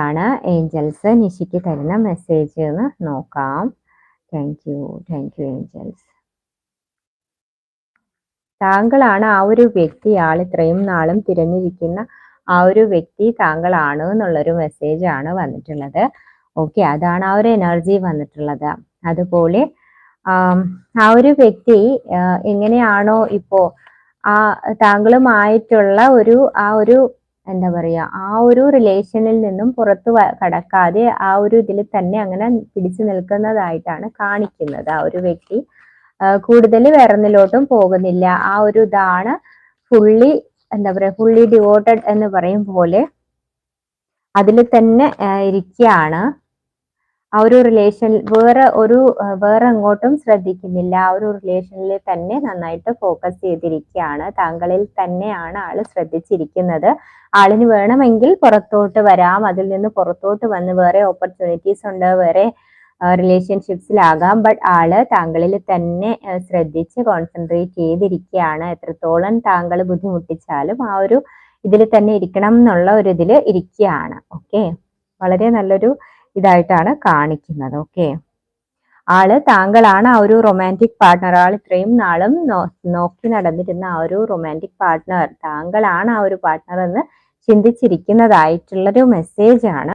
ആണ് ഏഞ്ചൽസ് നിഷിക്ക് തരുന്ന മെസ്സേജ് എന്ന് നോക്കാം. Thank you Angeles. താങ്കളാണ് ആ ഒരു വ്യക്തി, ആൾ ഇത്രയും നാളും തിരഞ്ഞിരിക്കുന്ന ആ ഒരു വ്യക്തി താങ്കളാണ് എന്നുള്ളൊരു മെസ്സേജ് ആണ് വന്നിട്ടുള്ളത്. ഓക്കെ, അതാണ് ആ ഒരു എനർജി വന്നിട്ടുള്ളത്. അതുപോലെ ആ ഒരു വ്യക്തി എങ്ങനെയാണോ ഇപ്പോ ആ താങ്കളുമായിട്ടുള്ള ആ ഒരു എന്താ പറയാ, ആ ഒരു റിലേഷനിൽ നിന്നും പുറത്തു കടക്കാതെ ആ ഒരു ഇതിൽ തന്നെ അങ്ങനെ പിടിച്ചു നിൽക്കുന്നതായിട്ടാണ് കാണിക്കുന്നത്. ആ ഒരു വ്യക്തി കൂടുതൽ വേറൊന്നിലോട്ടും പോകുന്നില്ല. ആ ഒരു ഇതാണ് ഫുള്ളി എന്താ പറയാ, ഫുള്ളി ഡിവോട്ടഡ് എന്ന് പറയും പോലെ അതിൽ തന്നെ ഇരിക്കുകയാണ്. ആ ഒരു റിലേഷൻ വേറെ അങ്ങോട്ടും ശ്രദ്ധിക്കുന്നില്ല. ആ ഒരു റിലേഷനിൽ തന്നെ നന്നായിട്ട് ഫോക്കസ് ചെയ്തിരിക്കുകയാണ്. താങ്കളിൽ തന്നെയാണ് ആള് ശ്രദ്ധിച്ചിരിക്കുന്നത്. ആളിന് വേണമെങ്കിൽ പുറത്തോട്ട് വരാം, അതിൽ നിന്ന് പുറത്തോട്ട് വന്ന് വേറെ ഓപ്പർച്യൂണിറ്റീസ് ഉണ്ട്, വേറെ റിലേഷൻഷിപ്സിലാകാം. ബട്ട് ആള് താങ്കളിൽ തന്നെ ശ്രദ്ധിച്ച് കോൺസെൻട്രേറ്റ് ചെയ്തിരിക്കുകയാണ്. എത്രത്തോളം താങ്കൾ ബുദ്ധിമുട്ടിച്ചാലും ആ ഒരു ഇതിൽ തന്നെ ഇരിക്കണം എന്നുള്ള ഒരു ഇതിൽ ഇരിക്കുകയാണ്. ഓക്കെ, വളരെ നല്ലൊരു ഇതായിട്ടാണ് കാണിക്കുന്നത്. ഓക്കെ, ആള് താങ്കളാണ് ആ ഒരു റൊമാൻറ്റിക് പാർട്ട്ണർ. ആൾ ഇത്രയും നാളും നോക്കി നടന്നിരുന്ന ആ ഒരു റൊമാൻറ്റിക് പാർട്ട്ണർ താങ്കളാണ് ആ ഒരു പാർട്ട്ണർ എന്ന് ചിന്തിച്ചിരിക്കുന്നതായിട്ടുള്ളൊരു മെസ്സേജ് ആണ്.